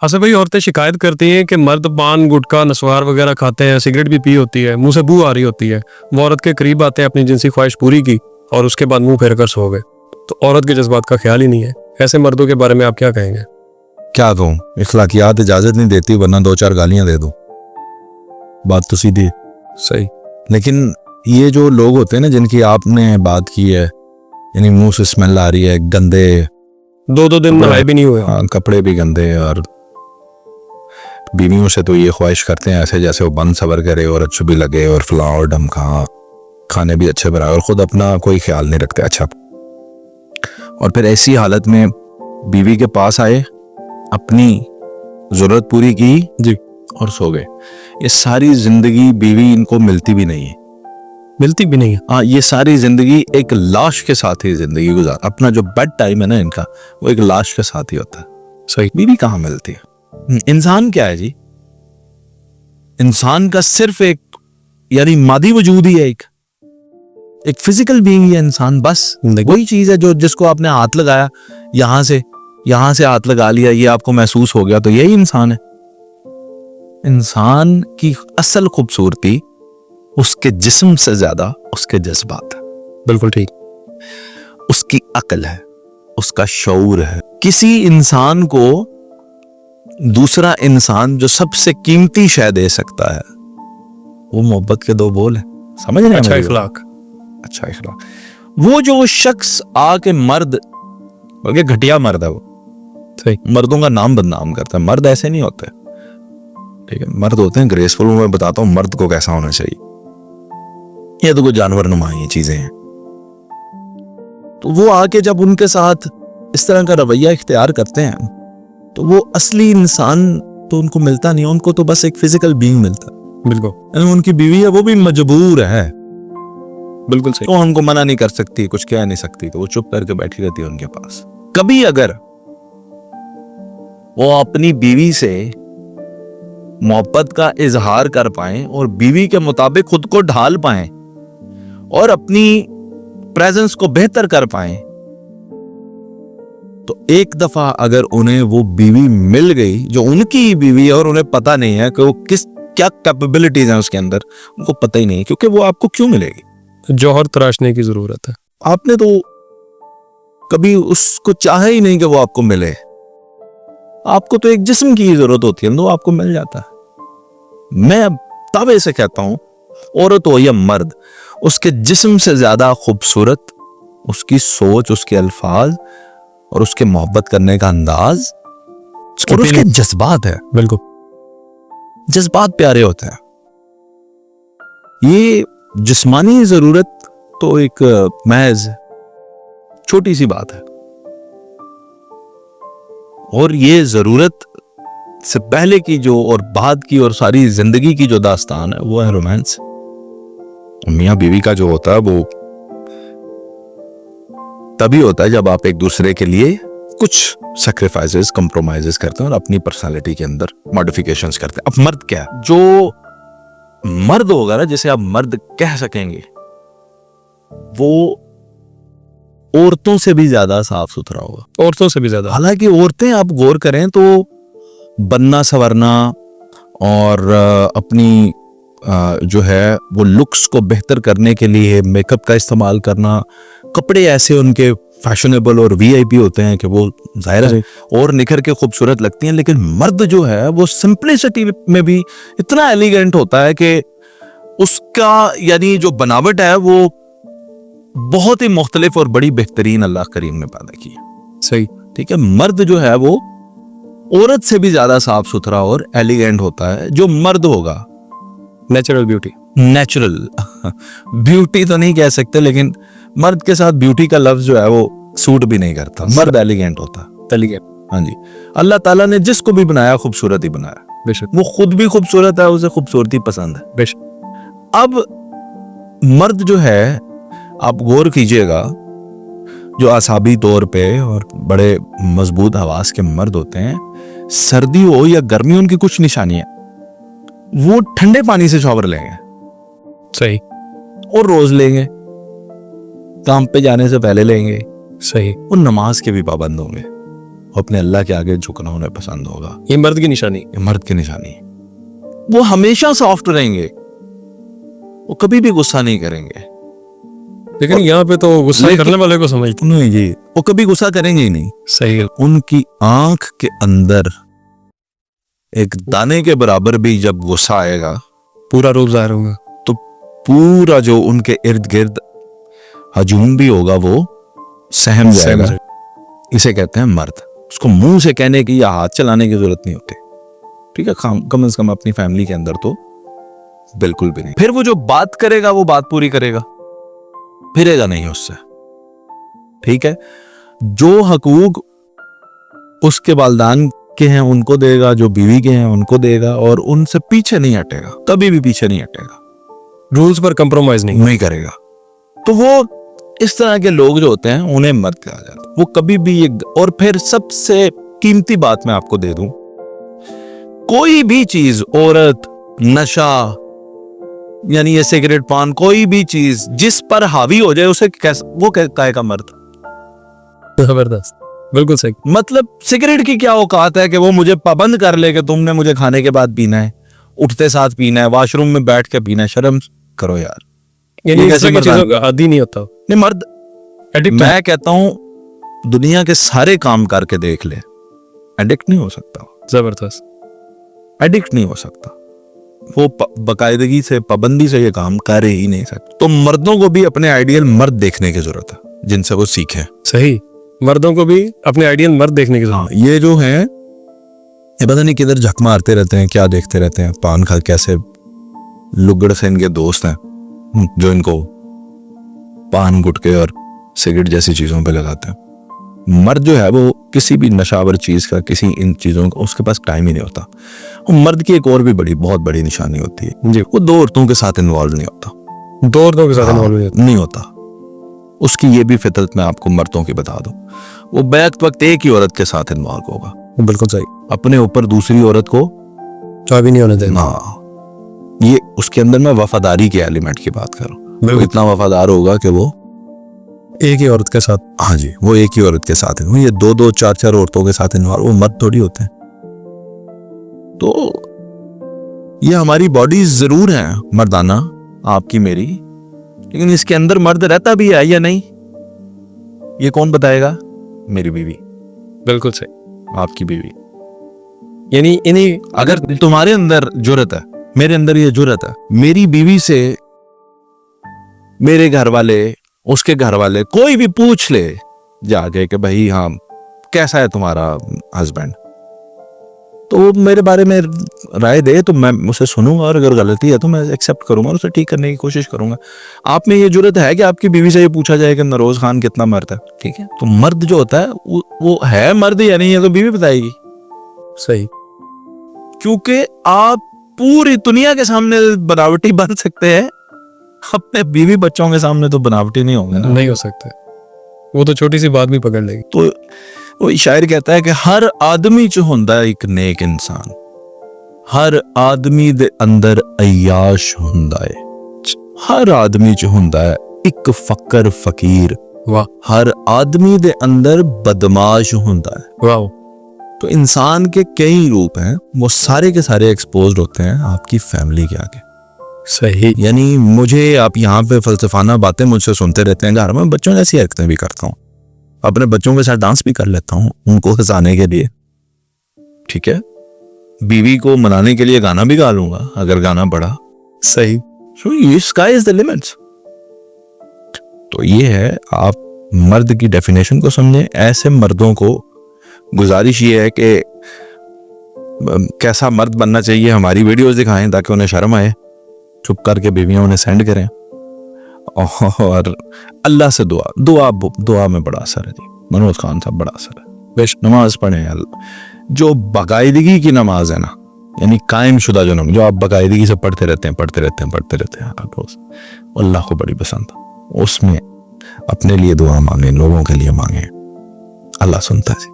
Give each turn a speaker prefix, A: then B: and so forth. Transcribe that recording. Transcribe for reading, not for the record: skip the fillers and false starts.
A: अच्छा भाई, औरतें शिकायत करती हैं कि मर्द पान गुटखा नस्वार वगैरह खाते हैं, सिगरेट भी पी होती है, मुंह से बू आ रही होती है। वो औरत के करीब आते हैं, अपनी जिनसी ख्वाहिश पूरी की और उसके बाद मुंह फेर कर सो गए। तो औरत के जज्बात का ख्याल ही नहीं है। ऐसे मर्दों के बारे में आप क्या कहेंगे?
B: क्या दूं, इखलाकियात इजाजत नहीं देती, वरना 2-4 गालियां दे दूं। बात तो सीधी।
A: सही।
B: लेकिन ये जो लोग होते हैं ना जिनकी आपने बात की है, यानी मुंह से स्मेल आ रही है, गंदे
A: 2-2 दिन नहाए भी नहीं हुए।
B: हाँ, कपड़े भी गंदे, और बीवियों से तो ये ख्वाहिश करते हैं ऐसे जैसे वो बन सवर करे और अच्छे भी लगे और फलां और ढमका, खाने भी अच्छे बनाए, और खुद अपना कोई ख्याल नहीं रखते। अच्छा, और फिर ऐसी हालत में बीवी के पास आए, अपनी जरूरत पूरी की
A: जी।
B: और सो गए। ये सारी जिंदगी बीवी इनको मिलती भी नहीं है।
A: मिलती भी नहीं है।
B: हाँ, ये सारी जिंदगी एक लाश के साथ ही जिंदगी गुजार, अपना जो बेड टाइम है ना इनका, वो एक लाश के साथ ही होता है।
A: सही।
B: बीवी कहाँ मिलती है? इंसान क्या है जी? इंसान का सिर्फ एक यानी मादी वजूद ही है, एक फिजिकल बीइंग ही है इंसान। बस वही चीज है जो जिसको आपने हाथ लगाया, यहां से हाथ लगा लिया, ये आपको महसूस हो गया, तो यही इंसान है। इंसान की असल खूबसूरती उसके जिस्म से ज्यादा उसके जज्बात है।
A: बिल्कुल ठीक।
B: उसकी अक्ल है, उसका शऊर है। किसी इंसान को दूसरा इंसान जो सबसे कीमती शय दे सकता है वो मोहब्बत के 2 बोल है। समझ रहे हैं?
A: अच्छा इखलाक।
B: अच्छा इखलाक। वो जो शख्स आके मर्द, बल्कि घटिया मर्द है वो,
A: सही।
B: मर्दों का नाम बदनाम करता है। मर्द ऐसे नहीं होते, ठीक है? मर्द होते हैं ग्रेसफुल। मैं बताता हूँ मर्द को कैसा होना चाहिए। ये तो कोई जानवर नुमा ये चीजें हैं। तो वो आके जब उनके साथ इस तरह का रवैया इख्तियार करते हैं तो वो असली इंसान तो उनको मिलता नहीं, उनको तो बस एक फिजिकल बीइंग मिलता है।
A: बिल्कुल।
B: यानी उनकी बीवी है, वो भी मजबूर है।
A: बिल्कुल सही।
B: तो उनको मना नहीं कर सकती, कुछ कह नहीं सकती, तो वो चुप करके बैठी रहती है उनके पास। कभी अगर वो अपनी बीवी से मोहब्बत का इजहार कर पाए और बीवी के मुताबिक खुद को ढाल पाए और अपनी प्रेजेंस को बेहतर कर पाए, तो एक दफा अगर उन्हें वो बीवी मिल गई जो उनकी ही बीवी है और उन्हें पता नहीं है कि वो क्या कैपेबिलिटीज हैं उसके अंदर, उनको पता ही नहीं है, क्योंकि वो आपको क्यों मिलेगी?
A: जौहर तराशने की जरूरत है।
B: आपने तो कभी उसको चाहा ही नहीं कि वो आपको मिले। आपको तो एक जिस्म की जरूरत होती है, तो आपको मिल जाता है। मैं दावे से कहता हूं, औरत हो या मर्द, उसके जिस्म से ज्यादा खूबसूरत उसकी सोच, उसके अल्फाज और उसके मोहब्बत करने का अंदाज और उसके जज्बात है।
A: बिल्कुल।
B: जज्बात प्यारे होते हैं। ये जिस्मानी जरूरत तो एक महज छोटी सी बात है, और ये जरूरत से पहले की जो और बाद की और सारी जिंदगी की जो दास्तान है वो है रोमांस। मियां बीवी का जो होता है वो तभी होता है जब आप एक दूसरे के लिए कुछ सैक्रिफाइसेस, कंप्रोमाइजेस करते हैं और अपनी पर्सनालिटी के अंदर मॉडिफिकेशंस करते हैं। अब मर्द क्या है? जो मर्द होगा ना, जिसे आप मर्द कह सकेंगे, वो औरतों से भी ज्यादा साफ सुथरा होगा।
A: औरतों से भी ज्यादा।
B: हालांकि औरतें आप गौर करें तो बनना संवरना और अपनी जो है वो लुक्स को बेहतर करने के लिए मेकअप का इस्तेमाल करना, कपड़े ऐसे उनके फैशनेबल और वीआईपी होते हैं कि वो जाहिर है और निखर के खूबसूरत लगती हैं। लेकिन मर्द जो है वो सिंपलिसिटी में भी इतना एलिगेंट होता है कि उसका यानी जो बनावट है वो बहुत ही मुख्तलिफ और बड़ी बेहतरीन अल्लाह करीम ने पैदा की है।
A: सही।
B: ठीक है? मर्द जो है वो औरत से भी ज्यादा साफ सुथरा और एलिगेंट होता है। जो मर्द होगा,
A: नेचुरल ब्यूटी।
B: नेचुरल ब्यूटी तो नहीं कह सकते, लेकिन मर्द के साथ ब्यूटी का लफ्ज जो है वो सूट भी नहीं करता। मर्द एलिगेंट होता है।
A: एलिगेंट।
B: हाँ जी। अल्लाह ताला ने जिसको भी बनाया खूबसूरत ही बनाया।
A: बेशक।
B: वो खुद भी खूबसूरत है, उसे खूबसूरती पसंद है।
A: बेशक।
B: अब मर्द जो है, आप गौर कीजिएगा, जो आसाबी तौर पे और बड़े मजबूत हवास के मर्द होते हैं, सर्दी हो या गर्मी उनकी कुछ निशानी है, वो ठंडे पानी से शॉवर लेंगे।
A: सही।
B: और रोज लेंगे, काम पे जाने से पहले लेंगे।
A: सही।
B: वो नमाज के भी पाबंद होंगे अपने अल्लाह के आगे झुकना उन्हें पसंद होगा।
A: ये मर्द की निशानी।
B: ये मर्द की निशानी है। वो हमेशा सॉफ्ट रहेंगे, वो कभी भी गुस्सा नहीं करेंगे।
A: लेकिन यहाँ पे तो गुस्सा
B: लेकिन-
A: करने वाले को समझते।
B: नहीं जी, वो कभी गुस्सा करेंगे ही नहीं।
A: सही है।
B: उनकी आंख के अंदर एक दाने के बराबर भी जब गुस्सा आएगा
A: पूरा रूप जाहिर होगा।
B: तो पूरा जो उनके इर्द गिर्द हजूम भी होगा वो सहम जाएगा। इसे कहते हैं मर्द। उसको मुंह से कहने की या हाथ चलाने की जरूरत नहीं होती, ठीक है, कम से कम अपनी फैमिली के अंदर तो बिल्कुल भी नहीं। फिर वो जो बात करेगा वो बात पूरी करेगा, फिरेगा नहीं उससे, ठीक है। जो हकूक उसके वालिदान के हैं उनको देगा, जो बीवी के हैं उनको देगा, और उनसे पीछे नहीं हटेगा, कभी भी पीछे नहीं हटेगा,
A: रूल्स पर कंप्रोमाइज नहीं
B: करेगा। तो वो इस तरह के लोग जो होते हैं उन्हें मर्द कहा जाता है। वो कभी भी और फिर सबसे कीमती बात मैं आपको दे दूं, कोई भी चीज, औरत, नशा, यानी ये सिगरेट पान, कोई भी चीज जिस पर हावी हो जाए उसे वो कहेगा मर्द।
A: जबरदस्त, बिल्कुल सही।
B: मतलब सिगरेट की क्या औकात है कि वो मुझे पाबंद कर ले कि तुमने मुझे खाने के बाद पीना है, उठते साथ पीना है, वॉशरूम में बैठ के पीना है। शर्म करो यार।
A: यानी
B: ये
A: इस
B: कैसे
A: तरह की
B: मर्दाना?
A: चीजों का आदी नहीं होता।
B: नहीं, मर्द
A: एडिक्ट
B: मैं कहता हूं दुनिया के सारे काम करके देख ले, एडिक्ट नहीं हो सकता।
A: जबरदस्त।
B: एडिक्ट नहीं हो सकता वो, बाकायदगी से, पाबंदी से ये काम कर ही नहीं सकता। तो मर्दों को भी अपने आइडियल मर्द देखने की जरूरत है जिनसे वो सीखें।
A: सही, मर्दों को भी अपने आइडियल मर्द देखने की
B: हाँ,
A: जरूरत।
B: ये जो है ये पता नहीं किधर झक मारते रहते हैं, क्या देखते रहते हैं, पान खा, कैसे लुगड़ से इनके दोस्त हैं जो इनको पान गुटके और सिगरेट जैसी चीजों पे लगाते हैं। मर्द जो है वो किसी भी नशावर चीज का, किसी इन चीजों का उसके पास टाइम ही नहीं होता। वो मर्द की एक और भी बहुत बड़ी निशानी होती है
A: जी,
B: वो दो औरतों के साथ इन्वॉल्व नहीं होता।
A: दो औरतों के साथ
B: हाँ,
A: इन्वॉल्व
B: नहीं होता। उसकी ये भी फितरत मैं आपको मर्दों की बता दूं, वो बैक वक्त एक ही औरत के साथ इन्वॉल्व होगा।
A: बिल्कुल सही।
B: अपने ऊपर दूसरी औरत को
A: चाय भी नहीं होने देना।
B: हाँ, ये उसके अंदर मैं वफादारी के एलिमेंट की बात कर रहा हूँ। वो
A: बिल्कुल।
B: इतना वफादार होगा कि वो,
A: एक ही औरत के साथ।
B: हाँ जी, वो एक ही औरत के साथ है। ये दो चार औरतों के साथ इन्वॉल्व, वो मर्द थोड़ी होते हैं। तो ये हमारी बॉडी जरूर है मर्दाना, आपकी मेरी, लेकिन इसके अंदर मर्द रहता भी है या नहीं, ये कौन बताएगा? मेरी बीवी,
A: बिल्कुल सही।
B: आपकी बीवी।
A: यानी इन्हीं
B: अगर तुम्हारे अंदर जुर्रत है, मेरे अंदर ये जुर्रत है, मेरी बीवी से मेरे घर वाले, उसके घर वाले, कोई भी पूछ ले जाके कि भाई हाँ कैसा है तुम्हारा हस्बैंड, तो वो मेरे बारे में राय दे तो मैं उसे सुनूंगा, और अगर गलती है तो मैं एक्सेप्ट करूंगा और उसे ठीक करने की कोशिश करूंगा। आप में ये जुर्रत है कि आपकी बीवी से ये पूछा जाए कि नरोज खान कितना मर्द है? ठीक है, तो मर्द जो होता है वो है मर्द या नहीं है तो बीवी बताएगी।
A: सही।
B: क्योंकि आप पूरी दुनिया के सामने बनावटी बन सकते हैं, अपने बीवी बच्चों के सामने तो बनावटी नहीं होंगे ना।
A: नहीं हो सकते, वो तो छोटी सी बात भी पकड़ लेगी।
B: तो वो शायर कहता है कि हर आदमी जो हुंदा है एक नेक इंसान, हर आदमी दे अंदर अयाश हुंदा है, हर आदमी जो हुंदा है एक फकर फकीर,
A: वाह
B: हर आदमी दे अंदर बदमाश हुंदा है।
A: वाह।
B: तो इंसान के कई रूप हैं, वो सारे के सारे एक्सपोज्ड होते हैं आपकी फैमिली के आगे।
A: सही।
B: यानी मुझे, आप यहाँ पे फलसफाना बातें मुझसे सुनते रहते हैं, घर में बच्चों जैसी हरकतें भी करता हूँ, अपने बच्चों के साथ डांस भी कर लेता हूँ उनको हंसाने के लिए, ठीक है, बीवी को मनाने के लिए गाना भी गा लूंगा अगर गाना पड़ा।
A: सही।
B: सो ये स्काई इज द लिमिट्स। तो ये है, आप मर्द की डेफिनेशन को समझें। ऐसे मर्दों को गुजारिश ये है कि कैसा मर्द बनना चाहिए, हमारी वीडियोस दिखाएं ताकि उन्हें शर्म आए, चुप करके बीवियां उन्हें सेंड करें, और अल्लाह से दुआ में बड़ा असर है जी। मनोज खान साहब, बड़ा असर है। बेश नमाज पढ़ें, जो बाकायदगी की नमाज है ना, यानी कायम शुदा जो नमाज, जो आप बाकायदगी से पढ़ते रहते हैं हर रोज, अल्लाह को बड़ी पसंद है। उसमें अपने लिए दुआ मांगे, लोगों के लिए मांगे, अल्लाह सुनता है जी।